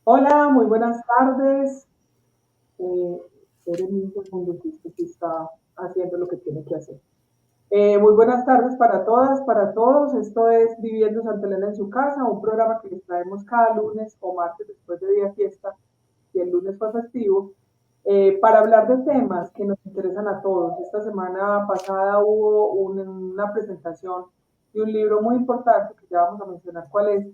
Hola, muy buenas tardes. Eh, Espere un segundo que usted sí está haciendo lo que tiene que hacer. Muy buenas tardes para todas, para todos. Esto es Viviendo Santa Elena en su casa, un programa que les traemos cada lunes o martes después de día fiesta, y el lunes fue festivo, para hablar de temas que nos interesan a todos. Esta semana pasada hubo una presentación de un libro muy importante que ya vamos a mencionar cuál es,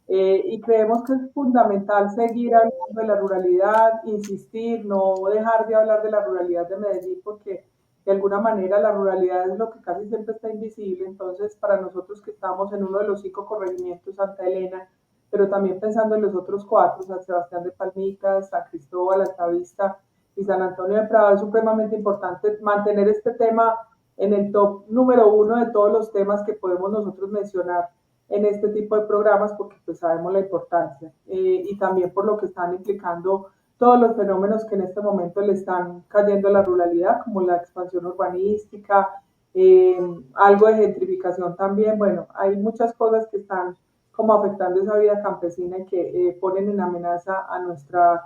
y creemos que es fundamental seguir hablando de la ruralidad, insistir, no dejar de hablar de la ruralidad de Medellín, porque de alguna manera la ruralidad es lo que casi siempre está invisible. Entonces, para nosotros que estamos en uno de los 5 corregimientos, Santa Elena, pero también pensando en los otros 4, San Sebastián de Palmitas, San Cristóbal, Altavista y San Antonio de Prado, es supremamente importante mantener este tema en el top número 1 de todos los temas que podemos nosotros mencionar en este tipo de programas, porque pues sabemos la importancia, y también por lo que están implicando todos los fenómenos que en este momento le están cayendo a la ruralidad, como la expansión urbanística, eh, algo de gentrificación también. Bueno, hay muchas cosas que están como afectando esa vida campesina y que ponen en amenaza a nuestra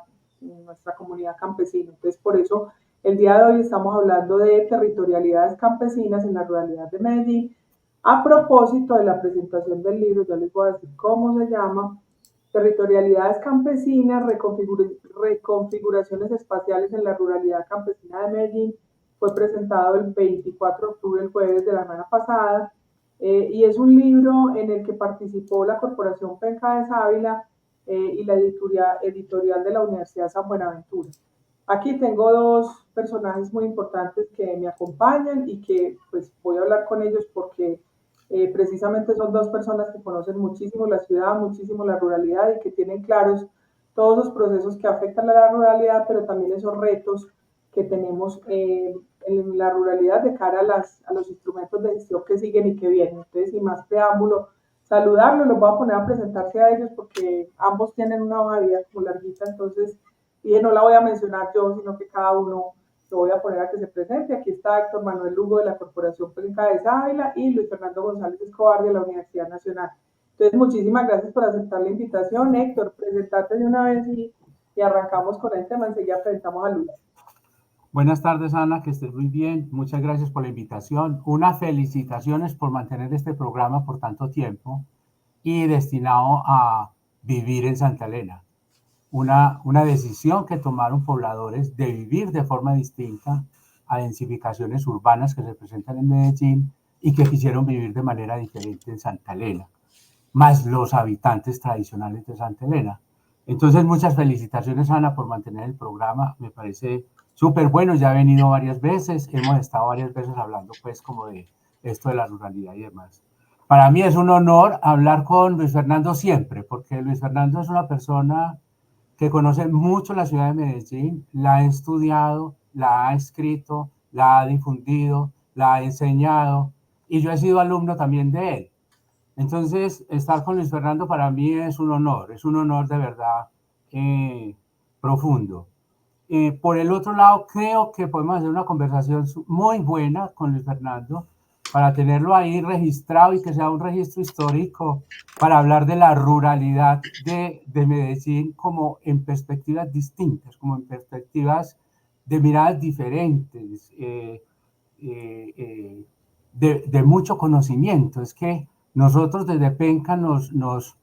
comunidad campesina. Entonces, por eso el día de hoy estamos hablando de territorialidades campesinas en la ruralidad de Medellín. A propósito de la presentación del libro, ya les voy a decir cómo se llama: Territorialidades campesinas, reconfiguraciones espaciales en la ruralidad campesina de Medellín. Fue presentado el 24 de octubre, el jueves de la semana pasada, y es un libro en el que participó la Corporación Penca de Sávila, y la editorial de la Universidad San Buenaventura. Aquí tengo dos personajes muy importantes que me acompañan y que pues voy a hablar con ellos porque precisamente son dos personas que conocen muchísimo la ciudad, muchísimo la ruralidad, y que tienen claros todos los procesos que afectan a la ruralidad, pero también esos retos que tenemos en la ruralidad de cara a los instrumentos de gestión que siguen y que vienen. Entonces, sin más preámbulo, saludarlos, los voy a poner a presentarse a ellos porque ambos tienen una hoja de vida como larguita. Entonces dije, no la voy a mencionar yo, sino que cada uno lo voy a poner a que se presente. Aquí está Héctor Manuel Lugo, de la Corporación Penca de Ávila, y Luis Fernando González Escobar, de la Universidad Nacional. Entonces, muchísimas gracias por aceptar la invitación. Héctor, presentarte de una vez y arrancamos con el tema. Enseguida presentamos a Luis. Buenas tardes, Ana, que estés muy bien. Muchas gracias por la invitación. Unas felicitaciones por mantener este programa por tanto tiempo y destinado a vivir en Santa Elena. Una decisión que tomaron pobladores de vivir de forma distinta a densificaciones urbanas que se presentan en Medellín y que quisieron vivir de manera diferente en Santa Elena, más los habitantes tradicionales de Santa Elena. Entonces, muchas felicitaciones, Ana, por mantener el programa. Me parece súper bueno. Ya he venido varias veces, hemos estado varias veces hablando, pues, como de esto de la ruralidad y demás. Para mí es un honor hablar con Luis Fernando siempre, porque Luis Fernando es una persona que conoce mucho la ciudad de Medellín, la ha estudiado, la ha escrito, la ha difundido, la ha enseñado, y yo he sido alumno también de él. Entonces, estar con Luis Fernando para mí es un honor de verdad eh, profundo. Por el otro lado, creo que podemos hacer una conversación muy buena con Luis Fernando para tenerlo ahí registrado y que sea un registro histórico para hablar de la ruralidad de Medellín como en perspectivas distintas, como en perspectivas de miradas diferentes, de mucho conocimiento. Es que nosotros desde Penca nos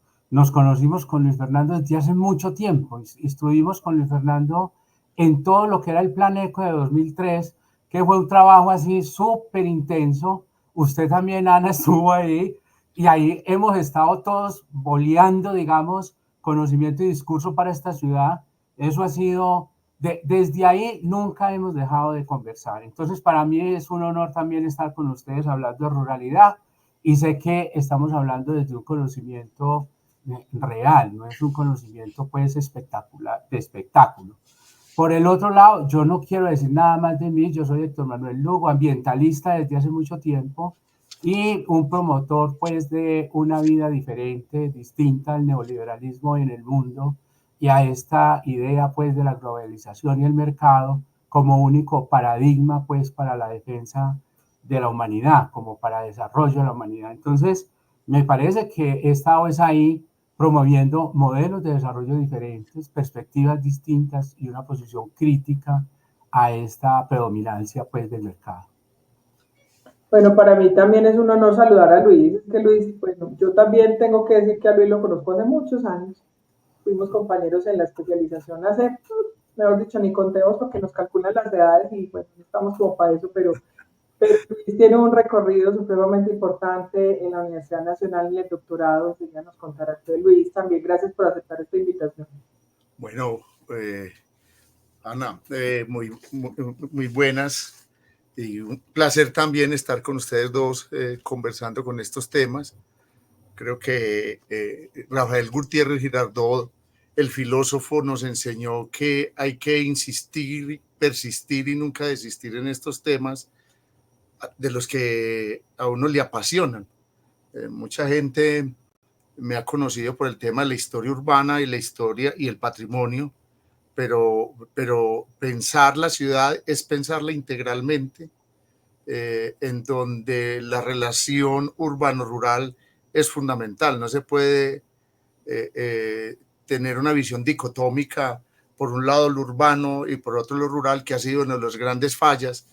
conocimos con Luis Fernando desde hace mucho tiempo. Estuvimos con Luis Fernando en todo lo que era el Plan Eco de 2003, que fue un trabajo así súper intenso. Usted también, Ana, estuvo ahí y ahí hemos estado todos boleando, digamos, conocimiento y discurso para esta ciudad. Eso ha sido, desde ahí nunca hemos dejado de conversar. Entonces, para mí es un honor también estar con ustedes hablando de ruralidad y sé que estamos hablando desde un conocimiento real, no es un conocimiento pues espectacular, de espectáculo. Por el otro lado, yo no quiero decir nada más de mí, yo soy Héctor Manuel Lugo, ambientalista desde hace mucho tiempo y un promotor pues de una vida diferente, distinta al neoliberalismo en el mundo y a esta idea pues de la globalización y el mercado como único paradigma pues para la defensa de la humanidad, como para desarrollo de la humanidad. Entonces, me parece que he estado es ahí promoviendo modelos de desarrollo diferentes, perspectivas distintas y una posición crítica a esta predominancia pues, del mercado. Bueno, para mí también es un honor saludar a Luis. Es que Luis, bueno, yo también tengo que decir que a Luis lo conozco hace muchos años. Fuimos compañeros en la especialización hace, mejor dicho, ni contemos porque nos calculan las edades y bueno, no estamos como para eso, pero Luis tiene un recorrido supremamente importante en la Universidad Nacional en el doctorado. Enseguida nos contará de Luis. También gracias por aceptar esta invitación. Bueno, Ana, muy buenas y un placer también estar con ustedes dos conversando con estos temas. Creo que Rafael Gutiérrez Girardot, el filósofo, nos enseñó que hay que insistir, persistir y nunca desistir en estos temas de los que a uno le apasionan. Mucha gente me ha conocido por el tema de la historia urbana y la historia y el patrimonio, pero pensar la ciudad es pensarla integralmente, en donde la relación urbano-rural es fundamental. No se puede tener una visión dicotómica, por un lado lo urbano y por otro lo rural, que ha sido una de las grandes fallas,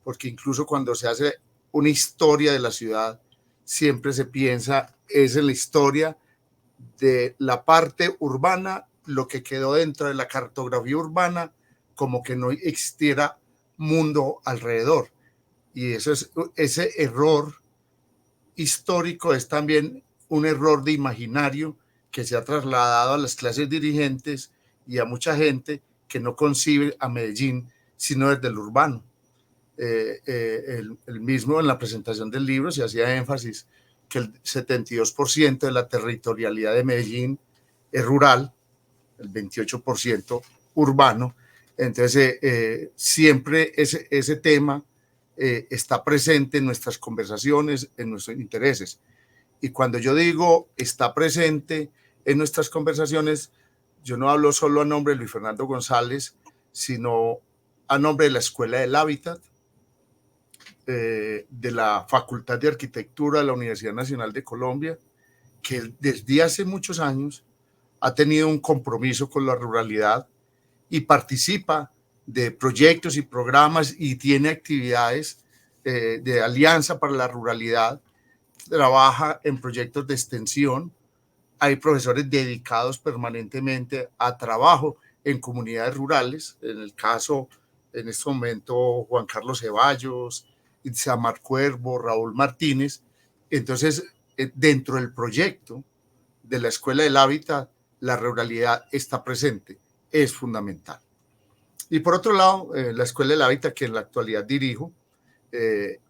porque incluso cuando se hace una historia de la ciudad, siempre se piensa es en la historia de la parte urbana, lo que quedó dentro de la cartografía urbana, como que no existiera mundo alrededor. Y eso es, ese error histórico es también un error de imaginario que se ha trasladado a las clases dirigentes y a mucha gente que no concibe a Medellín sino desde el urbano. El mismo en la presentación del libro se hacía énfasis que el 72% de la territorialidad de Medellín es rural, el 28% urbano. Entonces, siempre ese tema está presente en nuestras conversaciones, en nuestros intereses. Y cuando yo digo está presente en nuestras conversaciones, yo no hablo solo a nombre de Luis Fernando González, sino a nombre de la Escuela del Hábitat, de la Facultad de Arquitectura de la Universidad Nacional de Colombia, que desde hace muchos años ha tenido un compromiso con la ruralidad y participa de proyectos y programas y tiene actividades de alianza para la ruralidad, trabaja en proyectos de extensión, hay profesores dedicados permanentemente a trabajo en comunidades rurales, en el caso, en este momento, Juan Carlos Ceballos, Itzamar Cuervo, Raúl Martínez. Entonces, dentro del proyecto de la Escuela del Hábitat, la ruralidad está presente, es fundamental. Y por otro lado, la Escuela del Hábitat, que en la actualidad dirijo,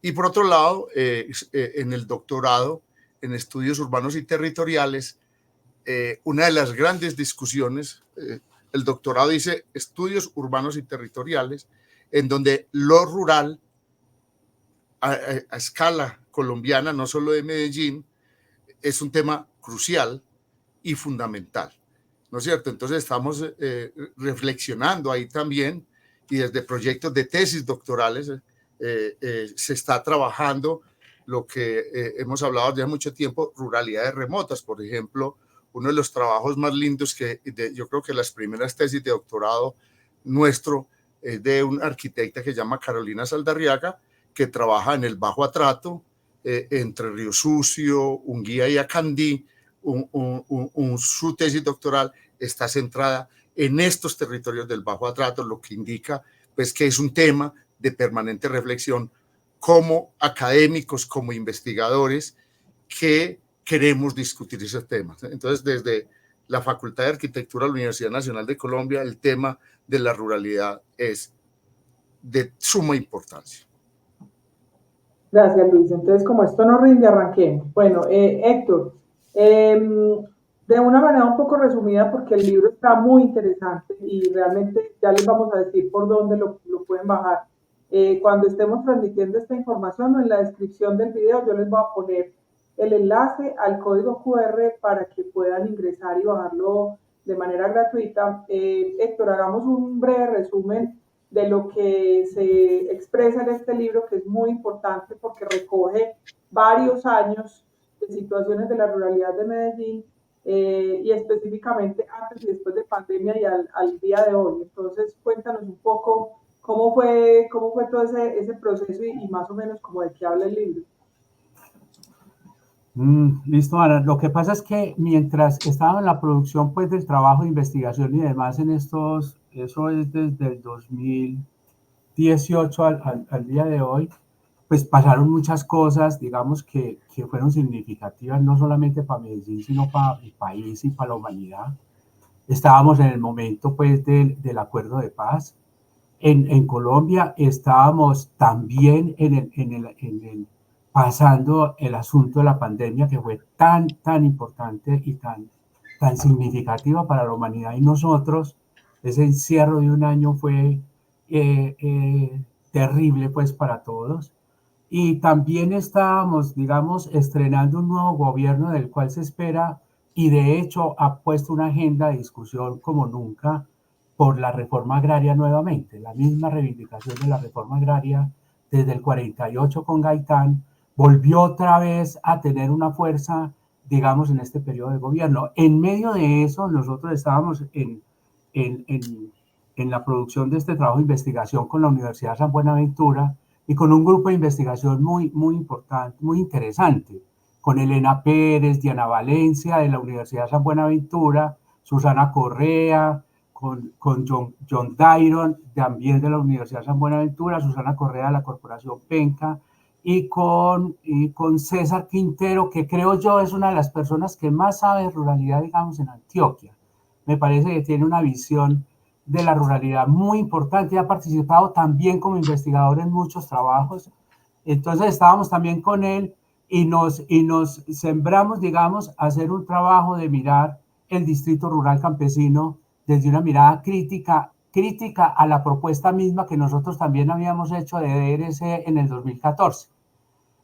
y por otro lado, en el doctorado en estudios urbanos y territoriales, una de las grandes discusiones, el doctorado dice estudios urbanos y territoriales, en donde lo rural a escala colombiana, no solo de Medellín, es un tema crucial y fundamental, ¿no es cierto? Entonces estamos reflexionando ahí también y desde proyectos de tesis doctorales se está trabajando lo que hemos hablado desde hace mucho tiempo, ruralidades remotas, por ejemplo. Uno de los trabajos más lindos yo creo que las primeras tesis de doctorado nuestro es de una arquitecta que se llama Carolina Saldarriaga, que trabaja en el Bajo Atrato, entre Río Sucio, Unguía y Acandí. Su tesis doctoral está centrada en estos territorios del Bajo Atrato, lo que indica pues, que es un tema de permanente reflexión como académicos, como investigadores que queremos discutir esos temas. Entonces, desde la Facultad de Arquitectura de la Universidad Nacional de Colombia, el tema de la ruralidad es de suma importancia. Gracias, Luis. Entonces, como esto no rinde, arranquemos. Bueno, Héctor, de una manera un poco resumida, porque el libro está muy interesante y realmente ya les vamos a decir por dónde lo pueden bajar. Cuando estemos transmitiendo esta información o en la descripción del video, yo les voy a poner el enlace al código QR para que puedan ingresar y bajarlo de manera gratuita. Héctor, hagamos un breve resumen de lo que se expresa en este libro, que es muy importante porque recoge varios años de situaciones de la ruralidad de Medellín y específicamente antes y después de pandemia y al día de hoy. Entonces, cuéntanos un poco cómo fue todo ese proceso y más o menos como de qué habla el libro. Listo, Ana. Lo que pasa es que mientras estaba en la producción pues, del trabajo de investigación y demás en eso es desde el 2018 al día de hoy, pues pasaron muchas cosas, digamos, que fueron significativas, no solamente para Medellín, sino para el país y para la humanidad. Estábamos en el momento pues, del acuerdo de paz. En Colombia estábamos también pasando el asunto de la pandemia que fue tan importante y tan significativa para la humanidad y nosotros. Ese encierro de un año fue terrible pues para todos. Y también estábamos, digamos, estrenando un nuevo gobierno del cual se espera y de hecho ha puesto una agenda de discusión como nunca por la reforma agraria nuevamente, la misma reivindicación de la reforma agraria desde el 48 con Gaitán, volvió otra vez a tener una fuerza, digamos, en este periodo de gobierno. En medio de eso, nosotros estábamos en, en, en la producción de este trabajo de investigación con la Universidad de San Buenaventura y con un grupo de investigación muy importante, muy interesante, con Elena Pérez, Diana Valencia de la Universidad de San Buenaventura, Susana Correa, con John Dairon, también de la Universidad de San Buenaventura, Susana Correa de la Corporación Penca, y con César Quintero, que creo yo es una de las personas que más sabe de ruralidad, digamos, en Antioquia. Me parece que tiene una visión de la ruralidad muy importante y ha participado también como investigador en muchos trabajos. Entonces estábamos también con él y nos sembramos, digamos, a hacer un trabajo de mirar el distrito rural campesino desde una mirada crítica a la propuesta misma que nosotros también habíamos hecho de DRC en el 2014.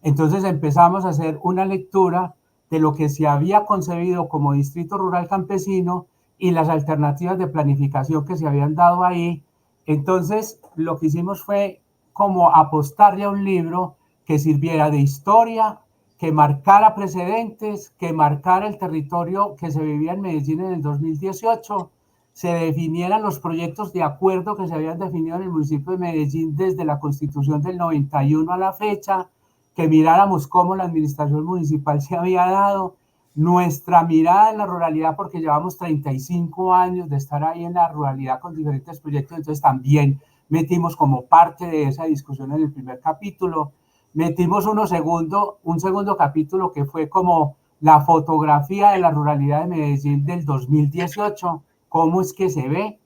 Entonces empezamos a hacer una lectura de lo que se había concebido como distrito rural campesino y las alternativas de planificación que se habían dado ahí. Entonces lo que hicimos fue como apostarle a un libro que sirviera de historia, que marcara precedentes, que marcara el territorio que se vivía en Medellín en el 2018, se definieran los proyectos de acuerdo que se habían definido en el municipio de Medellín desde la Constitución del 91 a la fecha, que miráramos cómo la administración municipal se había dado, nuestra mirada en la ruralidad, porque llevamos 35 años de estar ahí en la ruralidad con diferentes proyectos, entonces también metimos como parte de esa discusión en el primer capítulo, metimos un segundo capítulo que fue como la fotografía de la ruralidad de Medellín del 2018, cómo es que se ve,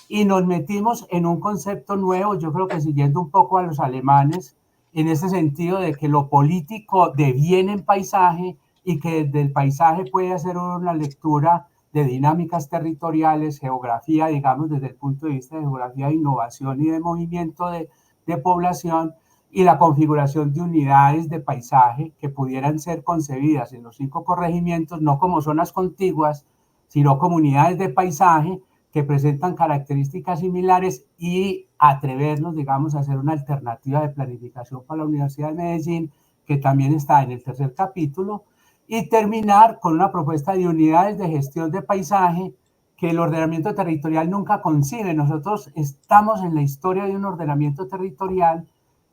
y nos metimos en un concepto nuevo, yo creo que siguiendo un poco a los alemanes, en ese sentido de que lo político deviene en paisaje y que desde el paisaje puede hacer una lectura de dinámicas territoriales, geografía, digamos, desde el punto de vista de geografía de innovación y de movimiento de población, y la configuración de unidades de paisaje que pudieran ser concebidas en los 5 corregimientos, no como zonas contiguas, sino como unidades de paisaje que presentan características similares y atrevernos, digamos, a hacer una alternativa de planificación para la Universidad de Medellín, que también está en el tercer capítulo, y terminar con una propuesta de unidades de gestión de paisaje que el ordenamiento territorial nunca concibe. Nosotros estamos en la historia de un ordenamiento territorial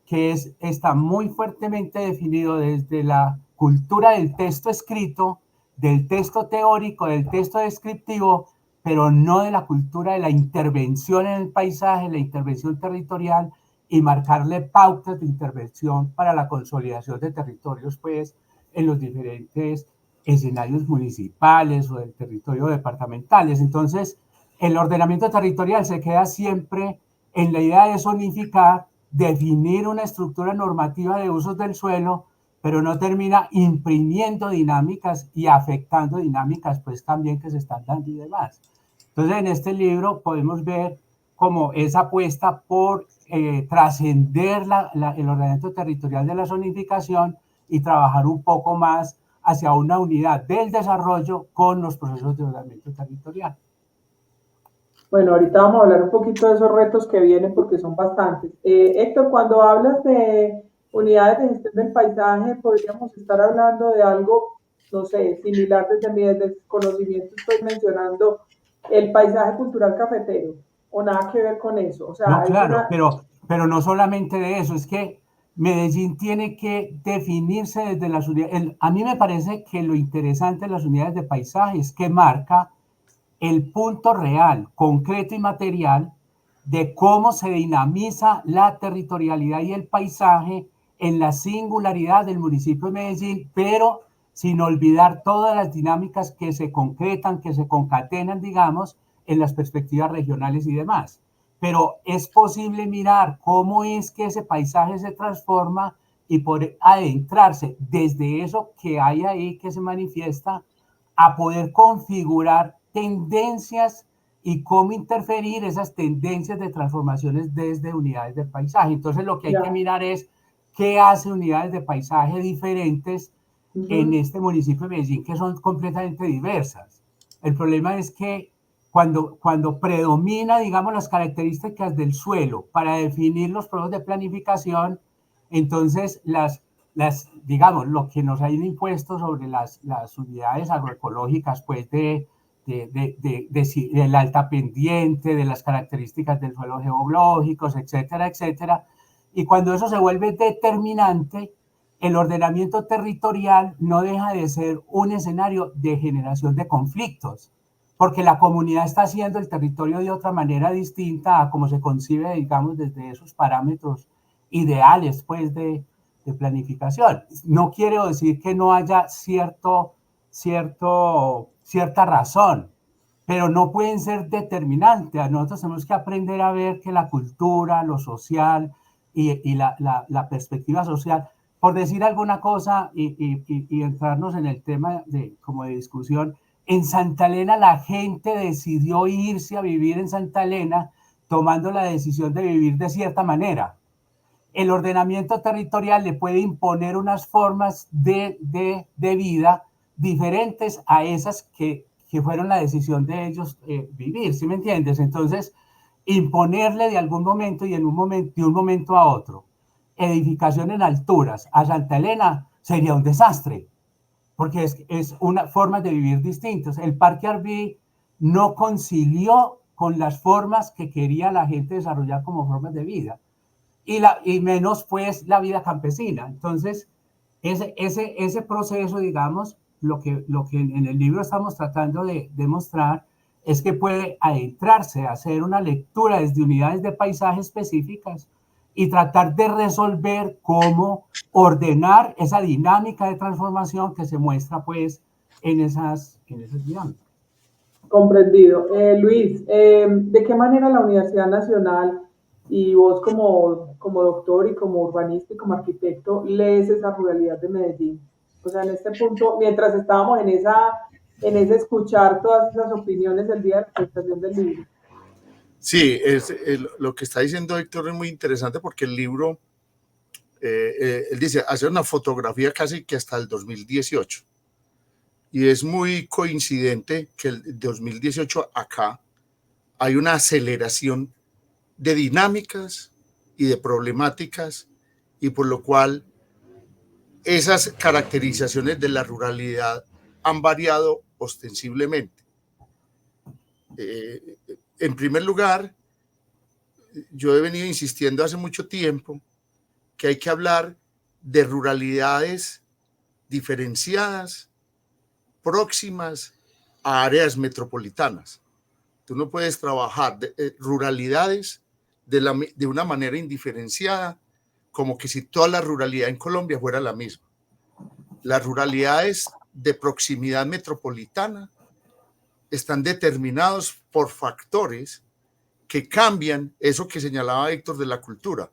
que está muy fuertemente definido desde la cultura del texto escrito, del texto teórico, del texto descriptivo, pero no de la cultura de la intervención en el paisaje, la intervención territorial y marcarle pautas de intervención para la consolidación de territorios, pues, en los diferentes escenarios municipales o del territorio departamentales. Entonces, el ordenamiento territorial se queda siempre en la idea de zonificar, definir una estructura normativa de usos del suelo, pero no termina imprimiendo dinámicas y afectando dinámicas, pues también que se están dando y demás. Entonces, en este libro podemos ver como esa apuesta por trascender el ordenamiento territorial de la zonificación y trabajar un poco más hacia una unidad del desarrollo con los procesos de ordenamiento territorial. Bueno, ahorita vamos a hablar un poquito de esos retos que vienen porque son bastantes. Héctor, cuando hablas de unidades de gestión del paisaje, podríamos estar hablando de algo no sé, similar desde mi desconocimiento, estoy mencionando el paisaje cultural cafetero, o nada que ver con eso. O No, sea, es claro, una... pero no solamente de eso, es que Medellín tiene que definirse desde las unidades. A mí me parece que lo interesante de las unidades de paisaje es que marca el punto real, concreto y material de cómo se dinamiza la territorialidad y el paisaje en la singularidad del municipio de Medellín, pero sin olvidar todas las dinámicas que se concretan, que se concatenan, digamos, en las perspectivas regionales y demás. Pero es posible mirar cómo es que ese paisaje se transforma y poder adentrarse desde eso que hay ahí que se manifiesta a poder configurar tendencias y cómo interferir esas tendencias de transformaciones desde unidades de paisaje. Entonces lo que hay que Ya. mirar es qué hace unidades de paisaje diferentes en Ujú. este municipio de Medellín, que son completamente diversas. El problema es que cuando predomina, digamos, las características del suelo para definir los procesos de planificación, entonces digamos, lo que nos hay impuesto sobre las unidades agroecológicas, pues del alta pendiente, de las características del suelo geológicos, etcétera, etcétera. Y cuando eso se vuelve determinante, el ordenamiento territorial no deja de ser un escenario de generación de conflictos, porque la comunidad está haciendo el territorio de otra manera distinta a como se concibe, digamos, desde esos parámetros ideales, pues, de planificación. No quiere decir que no haya cierta razón, pero no pueden ser determinantes. Nosotros tenemos que aprender a ver que la cultura, lo social y la perspectiva social, por decir alguna cosa y entrarnos en el tema como de discusión, en Santa Elena la gente decidió irse a vivir en Santa Elena tomando la decisión de vivir de cierta manera. El ordenamiento territorial le puede imponer unas formas de vida diferentes a esas que fueron la decisión de ellos vivir, ¿sí me entiendes? Entonces, imponerle de algún momento y de un momento a otro edificación en alturas a Santa Elena sería un desastre, porque es una forma de vivir distintas. El Parque Arví no concilió con las formas que quería la gente desarrollar como formas de vida y menos pues la vida campesina. Entonces, ese proceso, digamos, lo que en el libro estamos tratando de demostrar es que puede adentrarse, hacer una lectura desde unidades de paisaje específicas y tratar de resolver cómo ordenar esa dinámica de transformación que se muestra pues en esas dinámicas. Comprendido. Luis, ¿de qué manera la Universidad Nacional y vos como doctor y como urbanista y como arquitecto lees esa ruralidad de Medellín? O sea, en este punto, mientras estábamos en ese escuchar todas esas opiniones el día de la presentación del libro. Sí, lo que está diciendo Héctor es muy interesante porque el libro, él dice, hacer una fotografía casi que hasta el 2018. Y es muy coincidente que el 2018 acá hay una aceleración de dinámicas y de problemáticas y por lo cual esas caracterizaciones de la ruralidad han variado ostensiblemente. En primer lugar, yo he venido insistiendo hace mucho tiempo que hay que hablar de ruralidades diferenciadas, próximas a áreas metropolitanas. Tú no puedes trabajar ruralidades de una manera indiferenciada, como que si toda la ruralidad en Colombia fuera la misma. Las ruralidades de proximidad metropolitana están determinados por factores que cambian eso que señalaba Héctor de la cultura.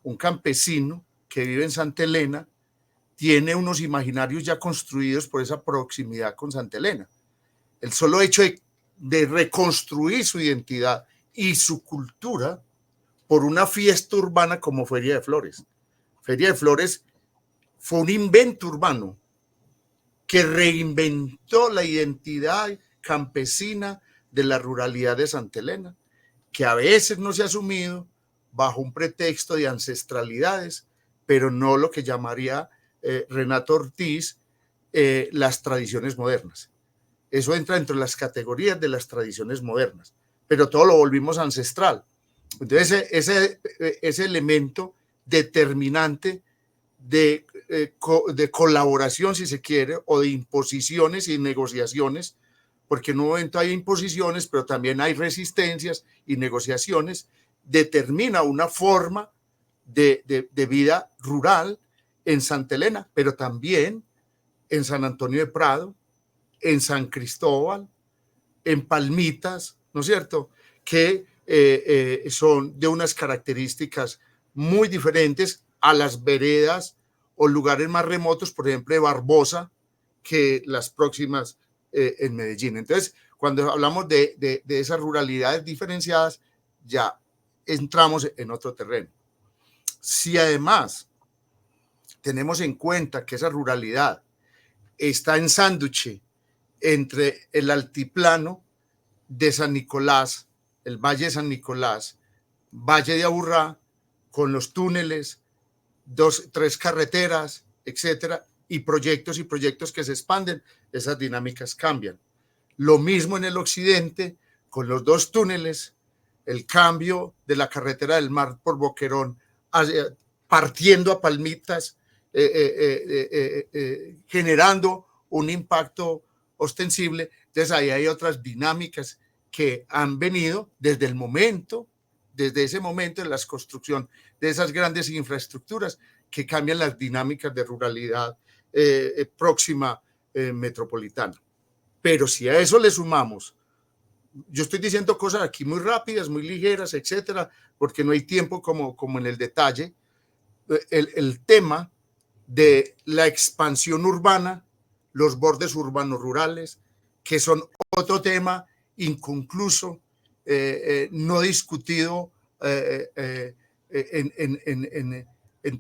Un campesino que vive en Santa Elena tiene unos imaginarios ya construidos por esa proximidad con Santa Elena. El solo hecho de reconstruir su identidad y su cultura por una fiesta urbana como Feria de Flores. Feria de Flores fue un invento urbano que reinventó la identidad campesina de la ruralidad de Santa Elena, que a veces no se ha asumido bajo un pretexto de ancestralidades, pero no lo que llamaría Renato Ortiz las tradiciones modernas. Eso entra dentro de las categorías de las tradiciones modernas, pero todo lo volvimos ancestral. Entonces, ese elemento determinante de colaboración, si se quiere, o de imposiciones y negociaciones, porque en un momento hay imposiciones, pero también hay resistencias y negociaciones, determina una forma de vida rural en Santa Elena, pero también en San Antonio de Prado, en San Cristóbal, en Palmitas, ¿no es cierto?, que son de unas características muy diferentes a las veredas o lugares más remotos, por ejemplo, de Barbosa, que las próximas en Medellín. Entonces, cuando hablamos de esas ruralidades diferenciadas, ya entramos en otro terreno. Si además tenemos en cuenta que esa ruralidad está en sándwich entre el altiplano de San Nicolás, el Valle de San Nicolás, Valle de Aburrá, con los túneles, 2, 3 carreteras, etcétera, y proyectos que se expanden, esas dinámicas cambian. Lo mismo en el occidente, con los 2 túneles, el cambio de la carretera del Mar por Boquerón, partiendo a Palmitas, generando un impacto ostensible. Entonces ahí hay otras dinámicas que han venido desde ese momento de la construcción de esas grandes infraestructuras que cambian las dinámicas de ruralidad próxima metropolitana. Pero si a eso le sumamos, yo estoy diciendo cosas aquí muy rápidas, muy ligeras, etcétera, porque no hay tiempo como en el detalle, el tema de la expansión urbana, los bordes urbanos rurales, que son otro tema inconcluso, no discutido en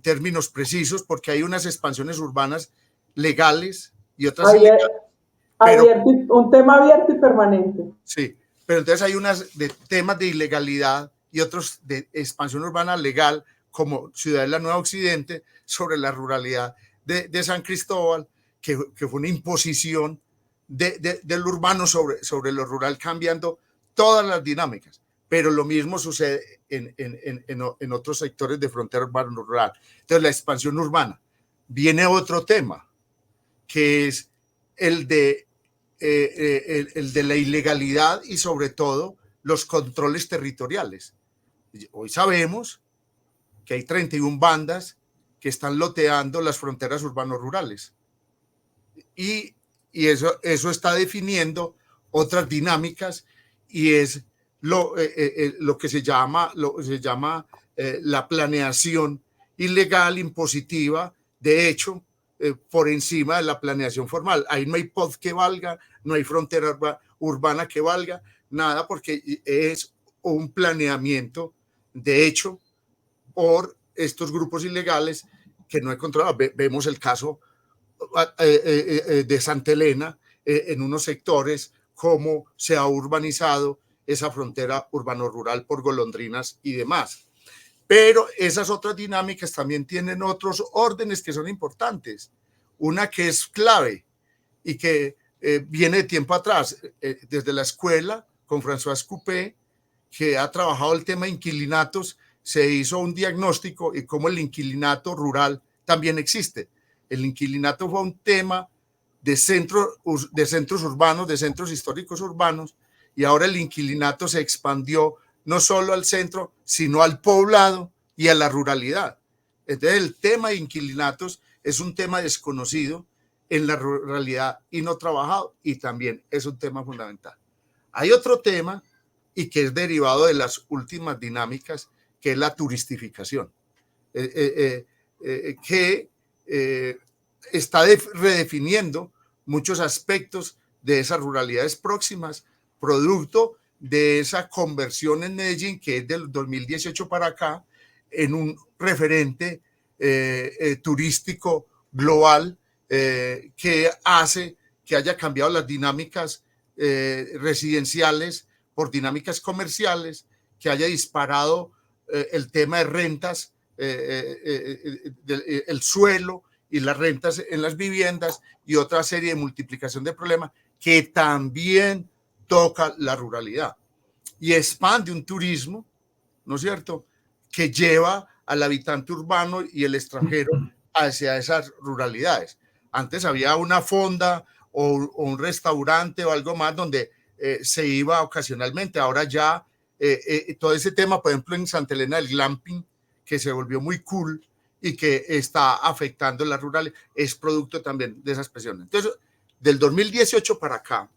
términos precisos, porque hay unas expansiones urbanas legales y otras ilegales. Un tema abierto y permanente. Sí, pero entonces hay unas temas de ilegalidad y otros de expansión urbana legal, como Ciudad de la Nueva Occidente, sobre la ruralidad de San Cristóbal, que fue una imposición del urbano sobre lo rural, cambiando todas las dinámicas. Pero lo mismo sucede en otros sectores de frontera urbano-rural. Entonces, la expansión urbana. Viene otro tema, que es el de la ilegalidad y, sobre todo, los controles territoriales. Hoy sabemos que hay 31 bandas que están loteando las fronteras urbano-rurales. Y eso está definiendo otras dinámicas, y es lo que se llama la planeación ilegal, impositiva, de hecho, por encima de la planeación formal. Ahí no hay POD que valga, no hay frontera urbana que valga, nada, porque es un planeamiento de hecho por estos grupos ilegales que no he controlado. Vemos el caso de Santa Elena en unos sectores, cómo se ha urbanizado esa frontera urbano-rural por golondrinas y demás. Pero esas otras dinámicas también tienen otros órdenes que son importantes. Una que es clave y que viene de tiempo atrás, desde la escuela, con François Coupé, que ha trabajado el tema de inquilinatos, se hizo un diagnóstico y cómo el inquilinato rural también existe. El inquilinato fue un tema de centros urbanos, de centros históricos urbanos, y ahora el inquilinato se expandió no solo al centro, sino al poblado y a la ruralidad. Entonces, el tema de inquilinatos es un tema desconocido en la ruralidad y no trabajado, y también es un tema fundamental. Hay otro tema, y que es derivado de las últimas dinámicas, que es la turistificación, que está redefiniendo muchos aspectos de esas ruralidades próximas, producto de esa conversión en Medellín, que es del 2018 para acá, en un referente turístico global, que hace que haya cambiado las dinámicas residenciales por dinámicas comerciales, que haya disparado el tema de rentas, el suelo y las rentas en las viviendas y otra serie de multiplicación de problemas que también toca la ruralidad y expande un turismo, ¿no es cierto?, que lleva al habitante urbano y el extranjero hacia esas ruralidades. Antes había una fonda o un restaurante o algo más donde se iba ocasionalmente. Ahora ya todo ese tema, por ejemplo, en Santa Elena, el glamping, que se volvió muy cool y que está afectando las rurales, es producto también de esas presiones. Entonces, del 2018 para acá,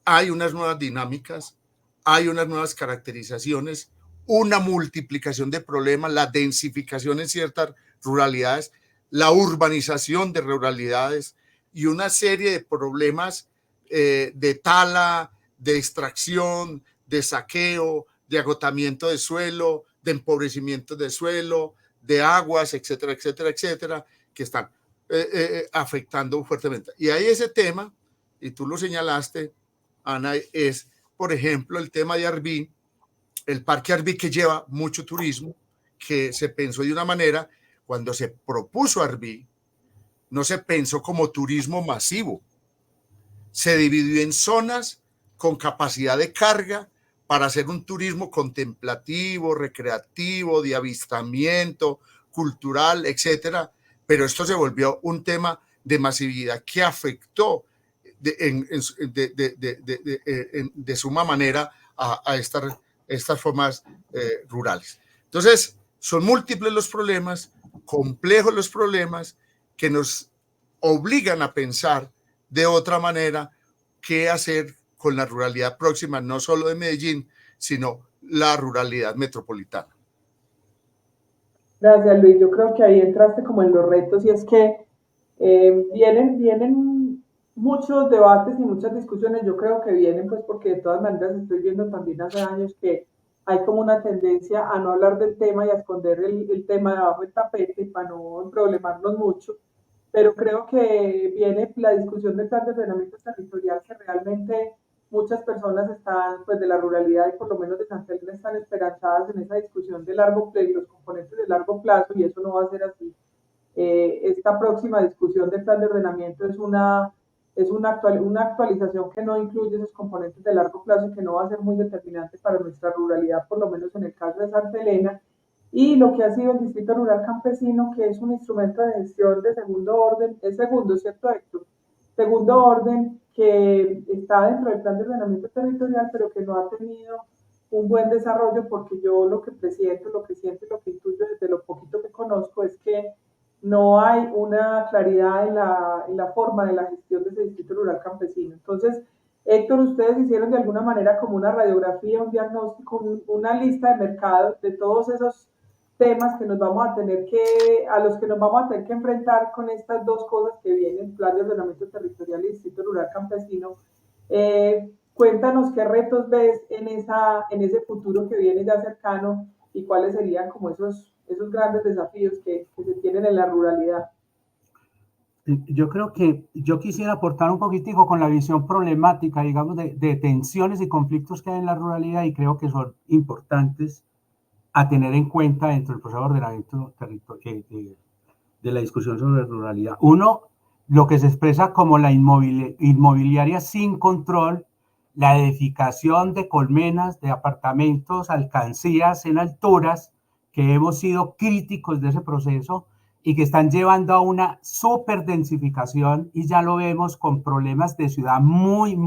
hay unas nuevas dinámicas, hay unas nuevas caracterizaciones, una multiplicación de problemas, la densificación en ciertas ruralidades, la urbanización de ruralidades y una serie de problemas de tala, de extracción, de saqueo, de agotamiento de suelo, de empobrecimiento de suelo, de aguas, etcétera, etcétera, etcétera, que están afectando fuertemente. Y ahí ese tema, y tú lo señalaste, Ana, es, por ejemplo, el tema de Arví, el Parque Arví, que lleva mucho turismo, que se pensó de una manera, cuando se propuso Arví, no se pensó como turismo masivo, se dividió en zonas con capacidad de carga para hacer un turismo contemplativo, recreativo, de avistamiento, cultural, etcétera, pero esto se volvió un tema de masividad que afectó de suma manera a estas formas rurales. Entonces, son múltiples los problemas, complejos los problemas que nos obligan a pensar de otra manera qué hacer con la ruralidad próxima, no solo de Medellín, sino la ruralidad metropolitana. Gracias, Luis. Yo creo que ahí entraste como en los retos y es que vienen muchos debates y muchas discusiones. Yo creo que vienen pues porque de todas maneras estoy viendo también hace años que hay como una tendencia a no hablar del tema y a esconder el tema debajo del tapete para no problemarnos mucho. Pero creo que viene la discusión del plan de ordenamiento territorial que realmente muchas personas están, pues de la ruralidad y por lo menos de Santa Elena están esperanzadas en esa discusión de largo plazo, los componentes de largo plazo, y eso no va a ser así. Esta próxima discusión del plan de ordenamiento es una actualización que no incluye esos componentes de largo plazo y que no va a ser muy determinante para nuestra ruralidad, por lo menos en el caso de Santa Elena, y lo que ha sido el Distrito Rural Campesino, que es un instrumento de gestión de segundo orden, es segundo, ¿cierto, Héctor? Segundo orden, que está dentro del plan de ordenamiento territorial, pero que no ha tenido un buen desarrollo, porque yo lo que presiento, lo que siento y lo que intuyo desde lo poquito que conozco es que no hay una claridad en la forma de la gestión de ese Distrito Rural Campesino. Entonces, Héctor, ustedes hicieron de alguna manera como una radiografía, un diagnóstico, una lista de mercado de todos esos temas que nos vamos a tener que, a los que nos vamos a tener que enfrentar con estas dos cosas que vienen, plan de ordenamiento territorial y Distrito Rural Campesino. Cuéntanos qué retos ves en ese futuro que viene ya cercano y cuáles serían como esos grandes desafíos que se tienen en la ruralidad. Yo creo que yo quisiera aportar un poquitico con la visión problemática, digamos, de tensiones y conflictos que hay en la ruralidad y creo que son importantes a tener en cuenta dentro del proceso de ordenamiento territorial de la discusión sobre ruralidad. Uno, lo que se expresa como la inmobiliaria sin control, la edificación de colmenas, de apartamentos, alcancías en alturas, que hemos sido críticos de ese proceso y que están llevando a una superdensificación y ya lo vemos con problemas de ciudad muy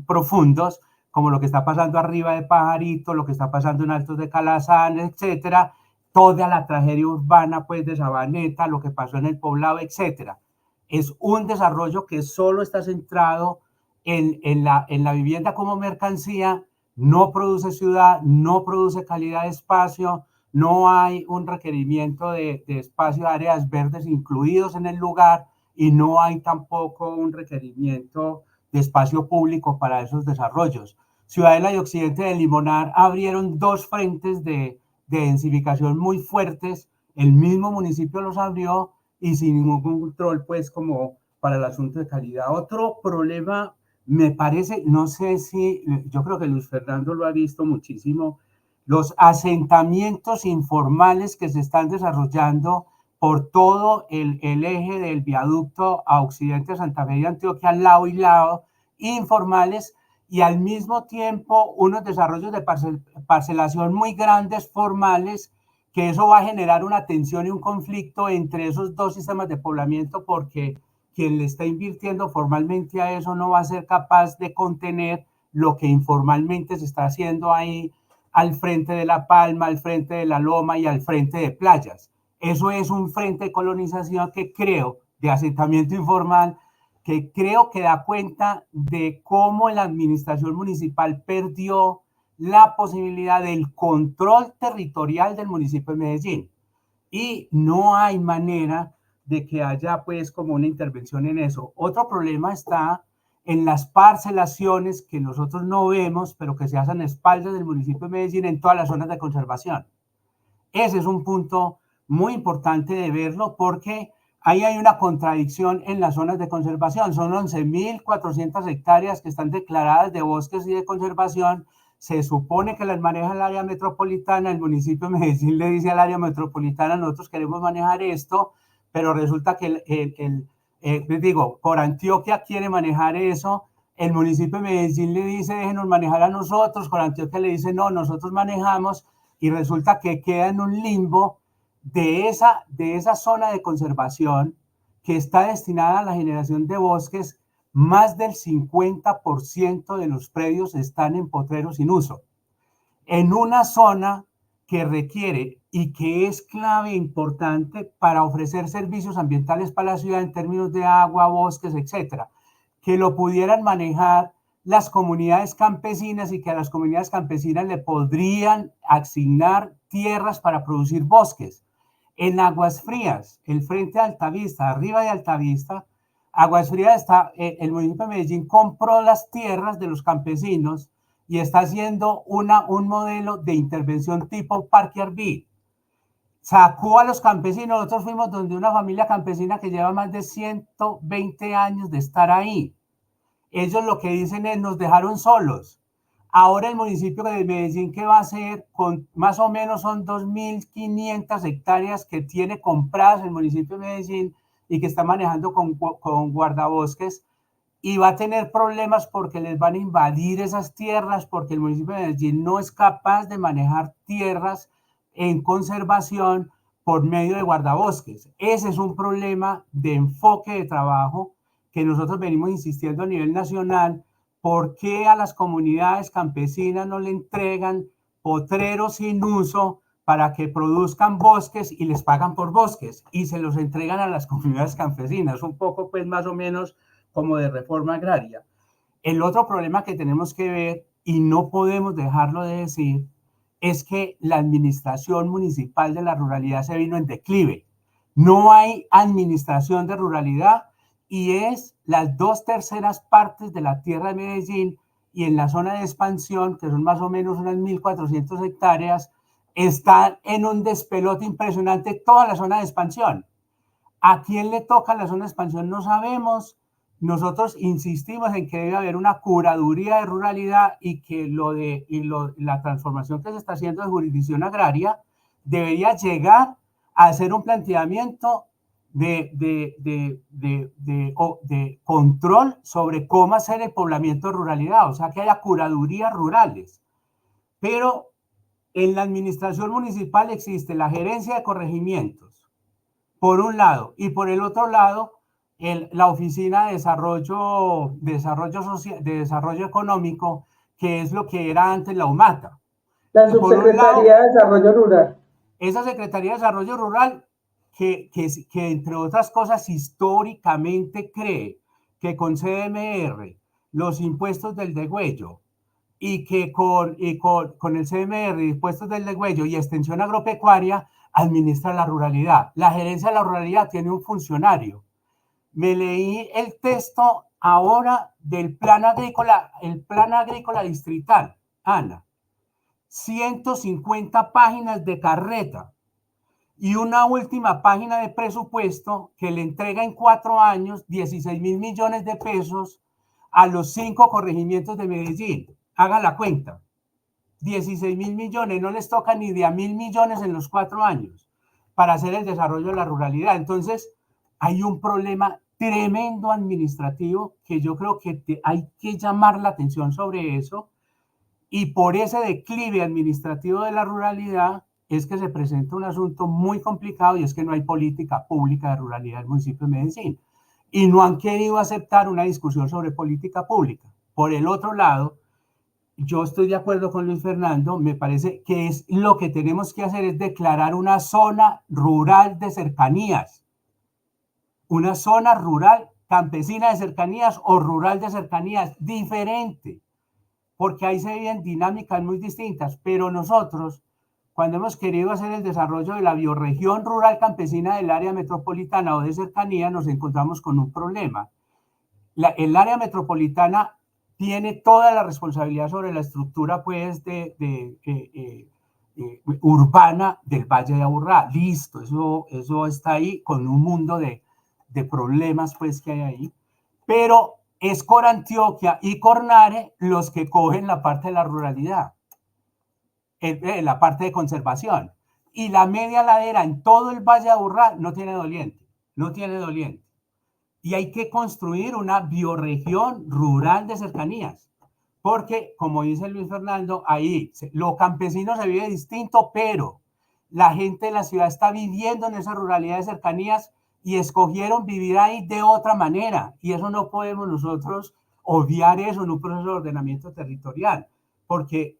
profundos, como lo que está pasando arriba de Pajarito, lo que está pasando en Altos de Calasanz, etcétera, toda la tragedia urbana pues de Sabaneta, lo que pasó en el Poblado, etcétera. Es un desarrollo que solo está centrado en la vivienda como mercancía, no produce ciudad, no produce calidad de espacio, no hay un requerimiento de espacio, de áreas verdes incluidos en el lugar y no hay tampoco un requerimiento de espacio público para esos desarrollos. Ciudadela y Occidente de Limonar abrieron dos frentes de densificación muy fuertes, el mismo municipio los abrió y sin ningún control, pues, como para el asunto de calidad. Otro problema, me parece, no sé si, yo creo que Luis Fernando lo ha visto muchísimo, los asentamientos informales que se están desarrollando por todo el eje del viaducto a occidente de Santa Fe de Antioquia, al lado y lado, informales, y al mismo tiempo unos desarrollos de parcelación muy grandes, formales, que eso va a generar una tensión y un conflicto entre esos dos sistemas de poblamiento, porque quien le está invirtiendo formalmente a eso no va a ser capaz de contener lo que informalmente se está haciendo ahí al frente de La Palma, al frente de La Loma y al frente de Playas. Eso es un frente de colonización que creo, de asentamiento informal, que creo que da cuenta de cómo la administración municipal perdió la posibilidad del control territorial del municipio de Medellín. Y no hay manera de que haya pues como una intervención en eso. Otro problema está en las parcelaciones que nosotros no vemos, pero que se hacen a espaldas del municipio de Medellín en todas las zonas de conservación. Ese es un punto muy importante de verlo, porque ahí hay una contradicción en las zonas de conservación. Son 11.400 hectáreas que están declaradas de bosques y de conservación. Se supone que las maneja el área metropolitana. El municipio de Medellín le dice al área metropolitana: nosotros queremos manejar esto, pero resulta que por Antioquia quiere manejar eso. El municipio de Medellín le dice: déjenos manejar a nosotros. Por Antioquia le dice: no, nosotros manejamos. Y resulta que queda en un limbo de esa zona de conservación que está destinada a la generación de bosques. Más del 50% de los predios están en potreros sin uso, en una zona que requiere y que es clave e importante para ofrecer servicios ambientales para la ciudad en términos de agua, bosques, etcétera, que lo pudieran manejar las comunidades campesinas, y que a las comunidades campesinas le podrían asignar tierras para producir bosques. En Aguas Frías, el frente de Altavista, arriba de Altavista, Aguas Frías está, el municipio de Medellín compró las tierras de los campesinos y está haciendo un modelo de intervención tipo Parque Arví. Sacó a los campesinos. Nosotros fuimos donde una familia campesina que lleva más de 120 años de estar ahí. Ellos lo que dicen es: nos dejaron solos. Ahora el municipio de Medellín, ¿qué va a hacer? Con más o menos son 2.500 hectáreas que tiene compradas el municipio de Medellín y que está manejando con guardabosques, y va a tener problemas porque les van a invadir esas tierras, porque el municipio de Medellín no es capaz de manejar tierras en conservación por medio de guardabosques. Ese es un problema de enfoque de trabajo que nosotros venimos insistiendo a nivel nacional. ¿Por qué a las comunidades campesinas no le entregan potreros sin uso para que produzcan bosques y les pagan por bosques, y se los entregan a las comunidades campesinas? Un poco pues más o menos como de reforma agraria. El otro problema que tenemos que ver, y no podemos dejarlo de decir, es que la administración municipal de la ruralidad se vino en declive. No hay administración de ruralidad, y es las 2/3 partes de la tierra de Medellín y en la zona de expansión, que son más o menos unas 1.400 hectáreas, están en un despelote impresionante toda la zona de expansión. ¿A quién le toca la zona de expansión? No sabemos. Nosotros insistimos en que debe haber una curaduría de ruralidad, y que la transformación que se está haciendo de jurisdicción agraria debería llegar a hacer un planteamiento de control sobre cómo hacer el poblamiento de ruralidad, o sea, que haya curadurías rurales. Pero en la administración municipal existe la gerencia de corregimientos, por un lado, y por el otro lado, la Oficina de Desarrollo Económico, que es lo que era antes la UMATA. La Subsecretaría de Desarrollo Rural. Esa Secretaría de Desarrollo Rural, que entre otras cosas históricamente cree que con CMR, los impuestos del degüello, y que con el CMR, impuestos del degüello y extensión agropecuaria, administra la ruralidad. La gerencia de la ruralidad tiene un funcionario. Me leí el texto ahora del plan agrícola, el plan agrícola distrital, Ana. 150 páginas de carreta y una última página de presupuesto que le entrega en 4 años 16.000 millones de pesos a los 5 corregimientos de Medellín. Haga la cuenta. 16.000 millones, no les toca ni de a 1.000 millones en los 4 años para hacer el desarrollo de la ruralidad. Entonces, hay un problema tremendo administrativo que yo creo que hay que llamar la atención sobre eso, y por ese declive administrativo de la ruralidad es que se presenta un asunto muy complicado, y es que no hay política pública de ruralidad en el municipio de Medellín y no han querido aceptar una discusión sobre política pública. Por el otro lado, yo estoy de acuerdo con Luis Fernando, me parece que es lo que tenemos que hacer es declarar una zona rural de cercanías, una zona rural campesina de cercanías o rural de cercanías diferente, porque ahí se viven dinámicas muy distintas. Pero nosotros, cuando hemos querido hacer el desarrollo de la bioregión rural campesina del área metropolitana o de cercanía, nos encontramos con un problema. El área metropolitana tiene toda la responsabilidad sobre la estructura pues urbana del Valle de Aburrá. Listo, eso está ahí con un mundo de problemas pues que hay ahí, pero es Corantioquia y Cornare los que cogen la parte de la ruralidad, la parte de conservación, y la media ladera en todo el Valle de Aburrá no tiene doliente, no tiene doliente. Y hay que construir una bioregión rural de cercanías, porque, como dice Luis Fernando, ahí lo campesino se vive distinto, pero la gente de la ciudad está viviendo en esa ruralidad de cercanías y escogieron vivir ahí de otra manera. Y eso no podemos nosotros obviar eso en un proceso de ordenamiento territorial, porque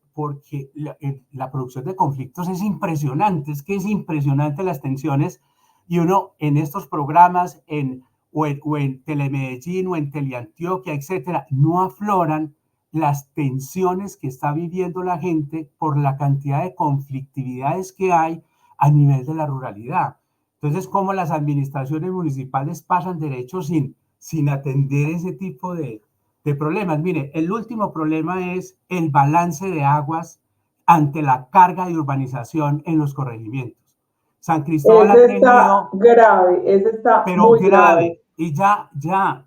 la producción de conflictos es impresionante, es que es impresionante las tensiones, y uno en estos programas, o en Telemedellín o en Teleantioquia, etcétera, no afloran las tensiones que está viviendo la gente por la cantidad de conflictividades que hay a nivel de la ruralidad. Entonces, cómo las administraciones municipales pasan derechos sin atender ese tipo de problemas. Mire, el último problema es el balance de aguas ante la carga de urbanización en los corregimientos. San Cristóbal Ese está grave, ese está pero muy grave. Y ya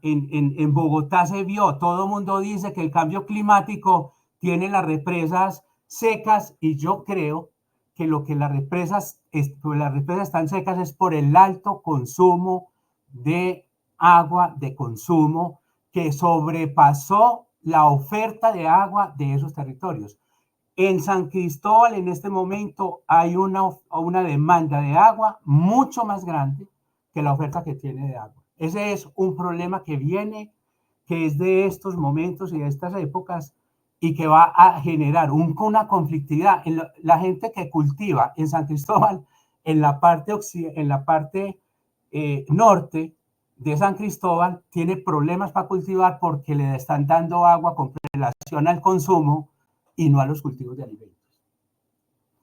en Bogotá se vio, todo el mundo dice que el cambio climático tiene las represas secas, y yo creo que lo que las represas están secas es por el alto consumo de agua de consumo que sobrepasó la oferta de agua de esos territorios. En San Cristóbal en este momento hay una demanda de agua mucho más grande que la oferta que tiene de agua. Ese es un problema que viene, que es de estos momentos y de estas épocas, y que va a generar una conflictividad. La gente que cultiva en San Cristóbal, en la parte norte de San Cristóbal, tiene problemas para cultivar porque le están dando agua con relación al consumo y no a los cultivos de alimentos.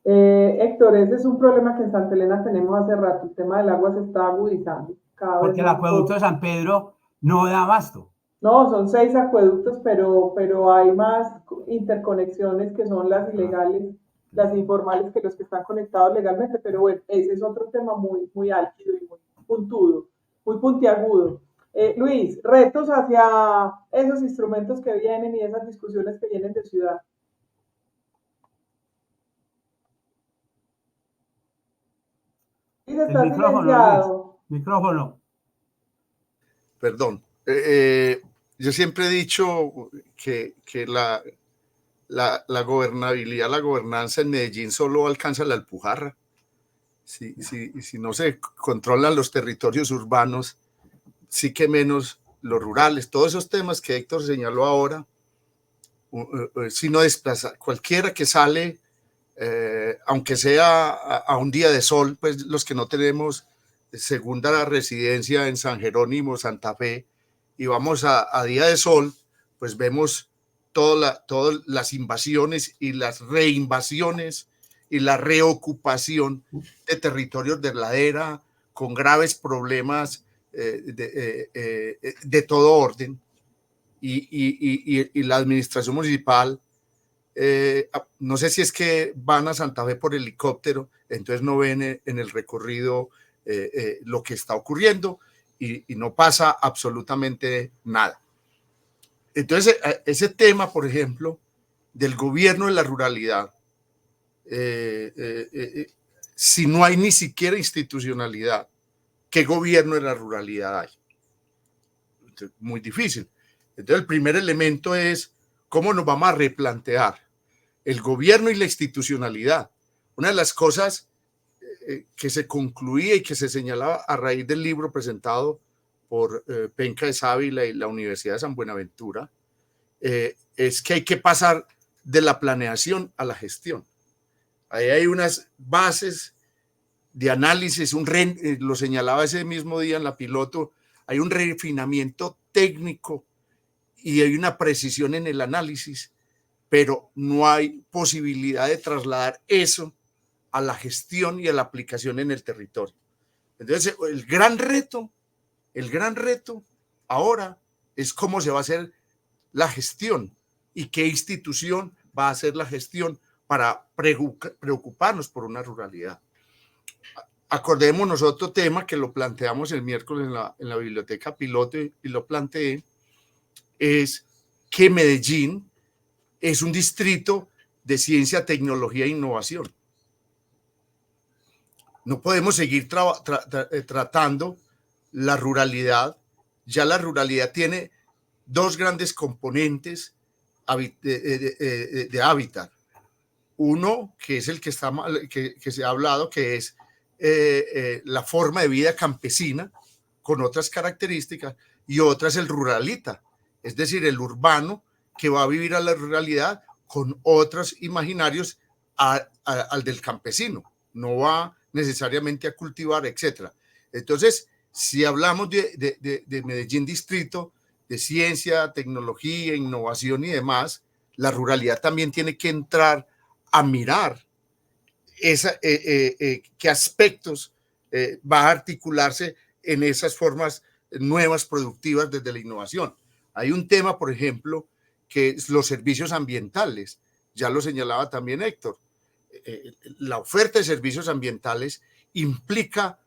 Héctor, ese es un problema que en Santa Elena tenemos hace rato. El tema del agua se está agudizando cada vez porque el más. acueducto de San Pedro no da abasto. No, son 6 acueductos, pero hay más interconexiones que son las ilegales, las informales, que los que están conectados legalmente. Pero bueno, ese es otro tema muy, muy álgido y muy puntudo, muy puntiagudo. Luis, retos hacia esos instrumentos que vienen y esas discusiones que vienen de ciudad. Luis, está silenciado. Micrófono. Perdón. Yo siempre he dicho que la gobernabilidad, la gobernanza en Medellín solo alcanza la Alpujarra. Si no se controlan los territorios urbanos, sí que menos los rurales. Todos esos temas que Héctor señaló ahora, si no desplaza, cualquiera que sale, aunque sea a un día de sol, pues los que no tenemos segunda residencia en San Jerónimo, Santa Fe, y vamos a día de sol, pues vemos todas las invasiones y las reinvasiones y la reocupación de territorios de ladera con graves problemas de todo orden, y la administración municipal, no sé si es que van a Santa Fe por helicóptero, entonces no ven en el recorrido lo que está ocurriendo, y no pasa absolutamente nada. Entonces, ese tema, por ejemplo, del gobierno de la ruralidad, si no hay ni siquiera institucionalidad, ¿qué gobierno de la ruralidad hay? Entonces, muy difícil. Entonces, el primer elemento es cómo nos vamos a replantear el gobierno y la institucionalidad. Una de las cosas que se concluía y que se señalaba a raíz del libro presentado por Penca de Sávila y la Universidad de San Buenaventura, es que hay que pasar de la planeación a la gestión. Ahí hay unas bases de análisis, lo señalaba ese mismo día en la piloto, hay un refinamiento técnico y hay una precisión en el análisis, pero no hay posibilidad de trasladar eso a la gestión y a la aplicación en el territorio. Entonces, el gran reto ahora es cómo se va a hacer la gestión y qué institución va a hacer la gestión para preocuparnos por una ruralidad. Acordémonos otro tema que lo planteamos el miércoles en la biblioteca piloto y lo planteé, es que Medellín es un distrito de ciencia, tecnología e innovación. No podemos seguir tratando la ruralidad. Ya la ruralidad tiene dos grandes componentes de hábitat. Uno, que es el que se ha hablado, que es la forma de vida campesina con otras características, y otra es el ruralita, es decir, el urbano que va a vivir a la ruralidad con otros imaginarios al del campesino, no va necesariamente a cultivar, etc. Entonces, si hablamos de Medellín distrito, de ciencia, tecnología, innovación y demás, la ruralidad también tiene que entrar a mirar qué aspectos va a articularse en esas formas nuevas productivas desde la innovación. Hay un tema, por ejemplo, que es los servicios ambientales. Ya lo señalaba también Héctor. La oferta de servicios ambientales implica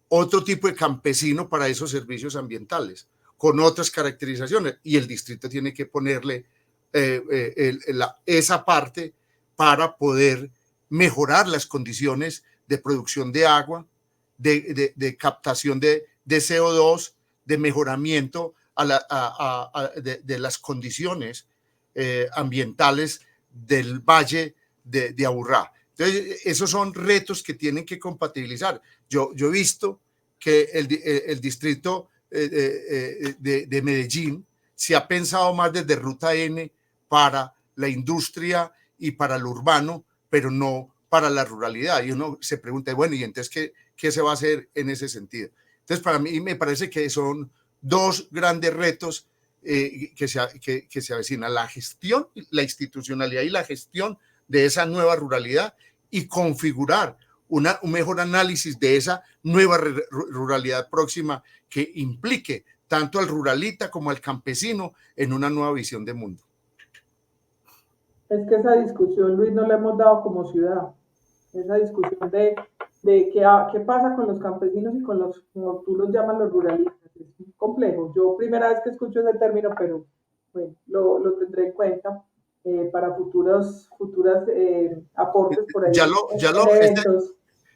otro tipo de campesino para esos servicios ambientales, con otras caracterizaciones, y el distrito tiene que ponerle esa parte para poder mejorar las condiciones de producción de agua, de captación de CO2, de mejoramiento de las condiciones ambientales del valle de Aburrá. Entonces, esos son retos que tienen que compatibilizar. Yo he visto que el distrito de Medellín se ha pensado más desde Ruta N para la industria y para lo urbano, pero no para la ruralidad. Y uno se pregunta, bueno, ¿y entonces qué se va a hacer en ese sentido? Entonces, para mí me parece que son dos grandes retos que se avecinan: la gestión, la institucionalidad y la gestión de esa nueva ruralidad, y configurar un mejor análisis de esa nueva ruralidad próxima que implique tanto al ruralita como al campesino en una nueva visión de mundo. Es que esa discusión, Luis, no la hemos dado como ciudad. Esa discusión de qué pasa con los campesinos y con los, como tú los llamas, los ruralistas. Es complejo. Yo primera vez que escucho ese término, pero bueno, lo tendré en cuenta para futuras aportes por ahí.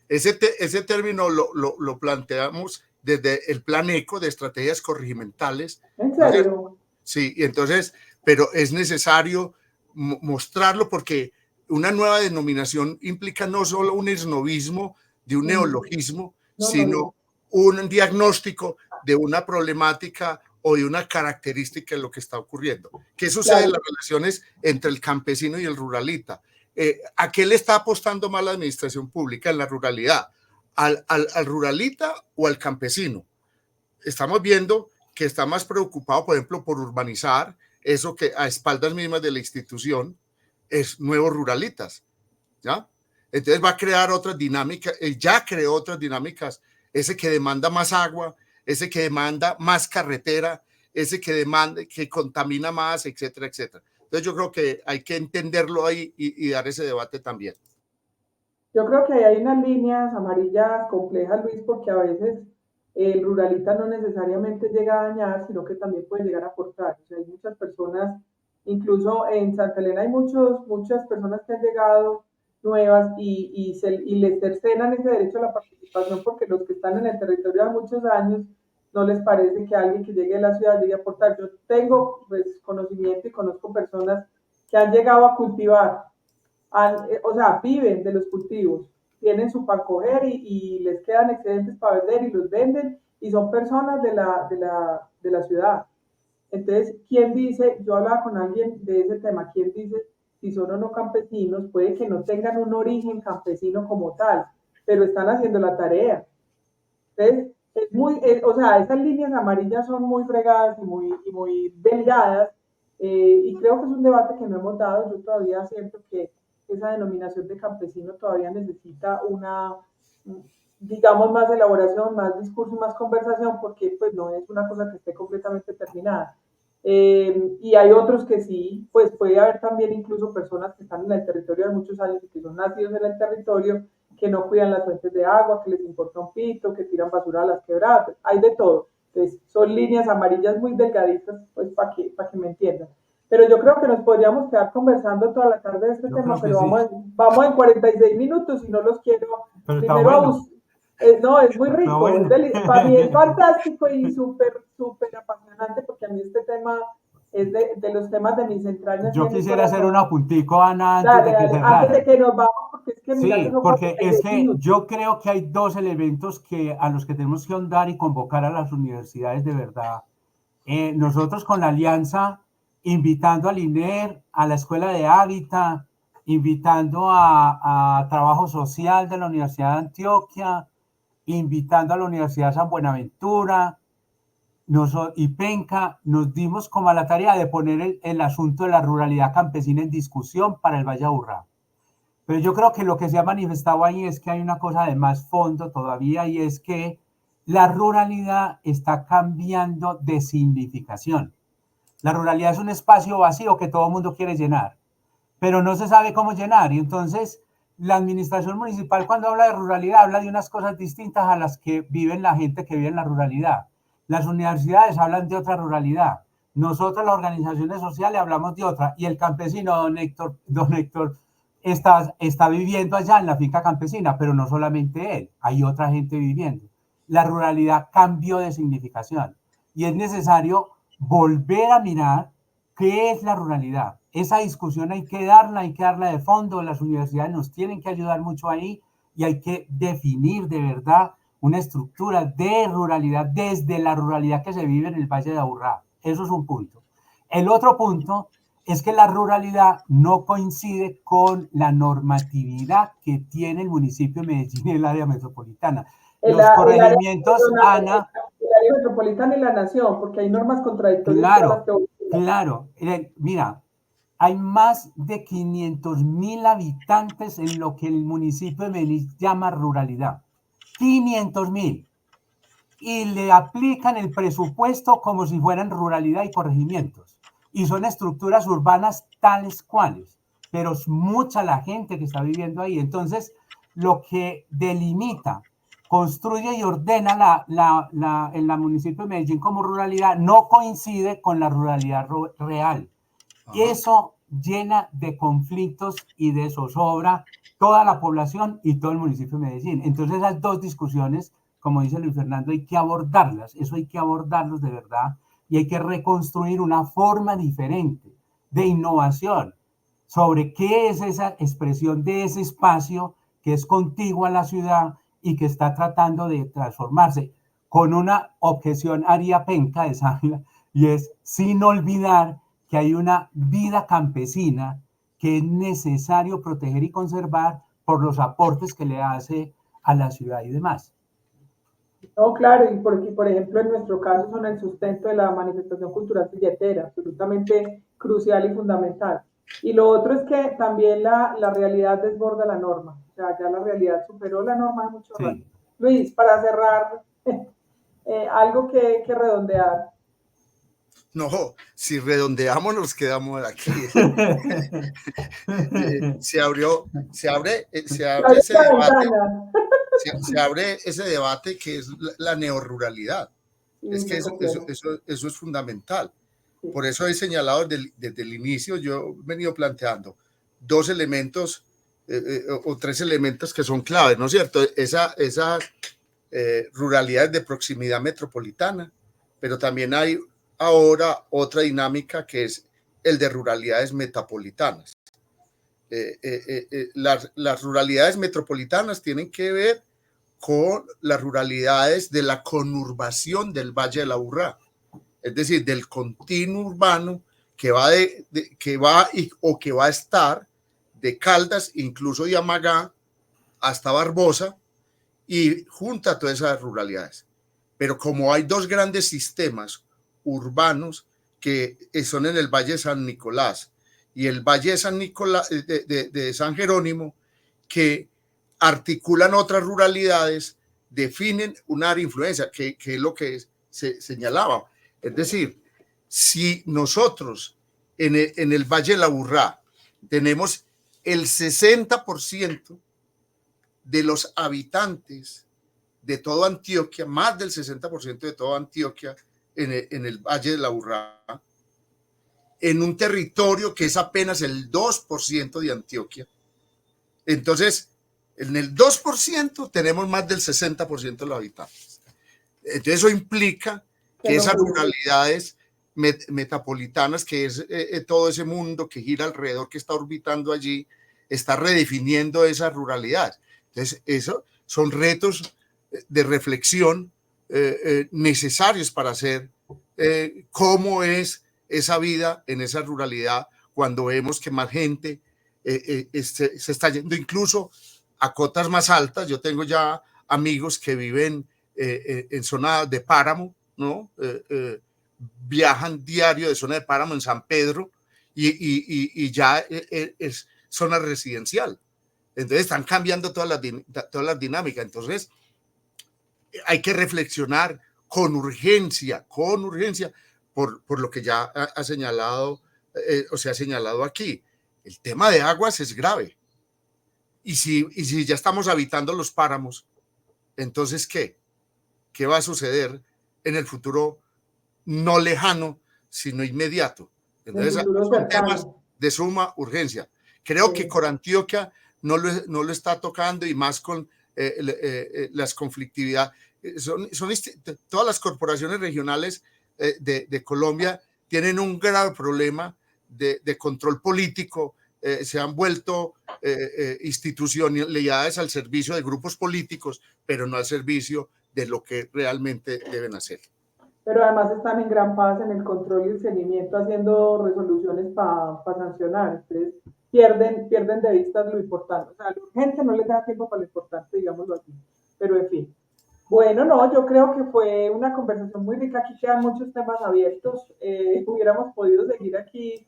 Ese término lo planteamos desde el Plan ECO de estrategias corregimentales. ¿En serio? Sí, y entonces, pero es necesario mostrarlo, porque una nueva denominación implica no solo un esnovismo de un neologismo, sino un diagnóstico de una problemática o de una característica de lo que está ocurriendo. ¿Qué sucede en las relaciones entre el campesino y el ruralita? ¿A qué le está apostando más la administración pública en la ruralidad? ¿Al ruralita o al campesino? Estamos viendo que está más preocupado, por ejemplo, por urbanizar, eso que a espaldas mismas de la institución es nuevos ruralitas, ¿ya? Entonces va a crear otras dinámicas, ya creó otras dinámicas, ese que demanda más agua, ese que demanda más carretera, ese que demanda, que contamina más, etcétera, etcétera. Entonces yo creo que hay que entenderlo ahí y dar ese debate también. Yo creo que hay unas líneas amarillas complejas, Luis, porque a veces el ruralita no necesariamente llega a dañar, sino que también puede llegar a aportar. O sea, hay muchas personas, incluso en Santa Elena hay muchas personas que han llegado nuevas y les cercenan ese derecho a la participación porque los que están en el territorio hace muchos años no les parece que alguien que llegue a la ciudad llegue a aportar. Yo tengo pues, conocimiento y conozco personas que han llegado a cultivar, o sea, viven de los cultivos, tienen su para coger y les quedan excedentes para vender y los venden y son personas de la ciudad. Entonces, ¿quién dice? Yo hablaba con alguien de ese tema, ¿quién dice si son o no campesinos? Puede que no tengan un origen campesino como tal, pero están haciendo la tarea. Entonces, o sea, esas líneas amarillas son muy fregadas y muy delgadas, y creo que es un debate que no hemos dado. Yo todavía siento que esa denominación de campesino todavía necesita una, digamos, más elaboración, más discurso y más conversación, porque pues no es una cosa que esté completamente terminada. Y hay otros que sí, pues puede haber también incluso personas que están en el territorio de muchos años y que son nacidos en el territorio, que no cuidan las fuentes de agua, que les importa un pito, que tiran basura a las quebradas, hay de todo. Entonces, son líneas amarillas muy delgaditas, pues para que me entiendan. Pero yo creo que nos podríamos quedar conversando toda la tarde de este Yo tema, creo que pero sí, vamos en 46 minutos y no los quiero pero está primero bueno, no, es muy está rico, bueno. para mí es fantástico y súper apasionante porque a mí este tema es de los temas de mis entrañas y Yo de mi quisiera hacer un corazón. apuntico, Ana, antes Dale, de que dale, antes de cerrara. que nos vamos, porque es que mira que Sí, son porque es 46 que minutos. yo creo que hay dos elementos a los que tenemos que ahondar y convocar a las universidades de verdad. Nosotros con la alianza, invitando al INER, a la Escuela de Hábitat, invitando a Trabajo Social de la Universidad de Antioquia, invitando a la Universidad de San Buenaventura y Penca, nos dimos como a la tarea de poner el asunto de la ruralidad campesina en discusión para el Valle de Aburrá. Pero yo creo que lo que se ha manifestado ahí es que hay una cosa de más fondo todavía y es que la ruralidad está cambiando de significación. La ruralidad es un espacio vacío que todo el mundo quiere llenar, pero no se sabe cómo llenar. Y entonces la administración municipal cuando habla de ruralidad habla de unas cosas distintas a las que viven la gente que vive en la ruralidad. Las universidades hablan de otra ruralidad. Nosotros, las organizaciones sociales, hablamos de otra. Y el campesino, don Héctor está viviendo allá en la finca campesina, pero no solamente él, hay otra gente viviendo. La ruralidad cambió de significación y es necesario volver a mirar qué es la ruralidad. Esa discusión hay que darla de fondo, las universidades nos tienen que ayudar mucho ahí y hay que definir de verdad una estructura de ruralidad desde la ruralidad que se vive en el Valle de Aburrá. Eso es un punto. El otro punto es que la ruralidad no coincide con la normatividad que tiene el municipio de Medellín y el área metropolitana. Los El área, corregimientos, Ana, el área metropolitana y la nación, porque hay normas contradictorias todas las claro, que voy a decir. claro. Mira, hay más de 500.000 habitantes en lo que el municipio de Medellín llama ruralidad. 500.000. Y le aplican el presupuesto como si fueran ruralidad y corregimientos. Y son estructuras urbanas tales cuales, pero es mucha la gente que está viviendo ahí. Entonces, lo que delimita, construye y ordena en la municipio de Medellín como ruralidad no coincide con la ruralidad real. Ajá. Eso llena de conflictos y de zozobra toda la población y todo el municipio de Medellín. Entonces, esas dos discusiones, como dice Luis Fernando, hay que abordarlas, eso hay que abordarlos de verdad y hay que reconstruir una forma diferente de innovación sobre qué es esa expresión de ese espacio que es contiguo a la ciudad y que está tratando de transformarse con una objeción aria penca de Sábila, y es sin olvidar que hay una vida campesina que es necesario proteger y conservar por los aportes que le hace a la ciudad y demás. No, claro, y porque, por ejemplo, en nuestro caso son el sustento de la manifestación cultural silletera, absolutamente crucial y fundamental. Y lo otro es que también la realidad desborda la norma, o sea, ya la realidad superó la norma de mucho rato. Sí. Luis, para cerrar, algo que redondear. No, si redondeamos nos quedamos aquí. Se abre ese debate que es la neoruralidad. Es que eso es fundamental. Por eso he señalado desde el inicio, yo he venido planteando dos elementos o tres elementos que son claves, ¿no es cierto? Esa ruralidades de proximidad metropolitana, pero también hay ahora otra dinámica que es el de ruralidades metapolitanas. Las ruralidades metropolitanas tienen que ver con las ruralidades de la conurbación del Valle de la Aburrá, es decir, del continuo urbano que va que va a estar de Caldas, incluso de Amagá, hasta Barbosa, y junta todas esas ruralidades. Pero como hay dos grandes sistemas urbanos que son en el Valle de San Nicolás y el Valle de San Nicolás de San Jerónimo, que articulan otras ruralidades, definen un área de influencia, que es lo que se señalaba. Es decir, si nosotros en el Valle de la Aburrá tenemos el 60% de los habitantes de toda Antioquia, más del 60% de toda Antioquia en el Valle de la Aburrá, en un territorio que es apenas el 2% de Antioquia. Entonces, en el 2% tenemos más del 60% de los habitantes. Entonces, eso implica que esas ruralidades metapolitanas, que es todo ese mundo que gira alrededor, que está orbitando allí, está redefiniendo esas ruralidades. Entonces, eso son retos de reflexión necesarios para hacer cómo es esa vida en esa ruralidad cuando vemos que más gente se está yendo incluso a cotas más altas. Yo tengo ya amigos que viven en zona de páramo, ¿no? Viajan diario de zona de páramo en San Pedro y ya es zona residencial. Entonces están cambiando todas las dinámicas. Entonces hay que reflexionar con urgencia por lo que ya ha señalado o se ha señalado aquí. El tema de aguas es grave. Y si ya estamos habitando los páramos, entonces ¿qué? ¿Qué va a suceder en el futuro no lejano, sino inmediato? Entonces son temas de suma urgencia. Creo que Corantioquia no lo está tocando, y más con las conflictividades. Todas las corporaciones regionales de Colombia tienen un grave problema de control político. Se han vuelto institucionalidades al servicio de grupos políticos, pero no al servicio de lo que realmente deben hacer. Pero además están en gran paz en el control y el seguimiento, haciendo resoluciones para sancionar. Entonces pierden de vista lo importante. O sea, lo urgente no les da tiempo para lo importante, digámoslo así. Pero en fin. Bueno, no, yo creo que fue una conversación muy rica. Aquí quedan muchos temas abiertos. Hubiéramos podido seguir aquí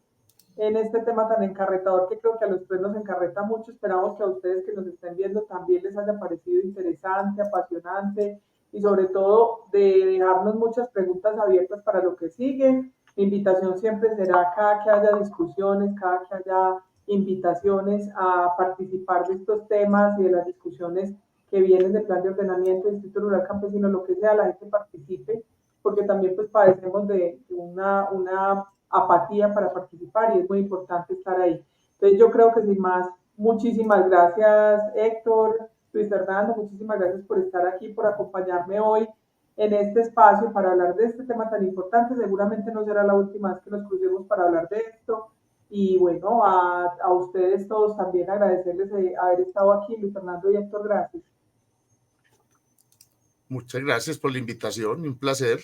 en este tema tan encarretador, que creo que a los tres nos encarreta mucho. Esperamos que a ustedes que nos estén viendo también les haya parecido interesante, apasionante, y sobre todo de dejarnos muchas preguntas abiertas para lo que sigue. Mi invitación siempre será cada que haya discusiones, cada que haya invitaciones a participar de estos temas y de las discusiones que vienen del plan de ordenamiento, Instituto Rural Campesino, lo que sea, la gente participe, porque también pues padecemos de una apatía para participar y es muy importante estar ahí. Entonces yo creo que sin más, muchísimas gracias Héctor, Luis Fernando, muchísimas gracias por estar aquí, por acompañarme hoy en este espacio para hablar de este tema tan importante. Seguramente no será la última vez que nos crucemos para hablar de esto. Y bueno, a ustedes todos también agradecerles haber estado aquí, Luis Fernando y Héctor, gracias. Muchas gracias por la invitación, un placer.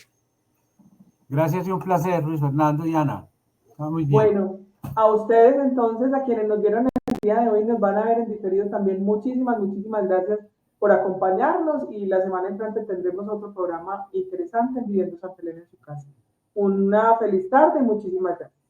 Gracias y un placer, Luis Fernando y Ana. Está muy bien. Bueno, a ustedes entonces, a quienes nos vieron el día de hoy, nos van a ver en diferido también. Muchísimas gracias por acompañarnos, y la semana entrante tendremos otro programa interesante en Viviendo Santa Elena en su casa. Una feliz tarde y muchísimas gracias.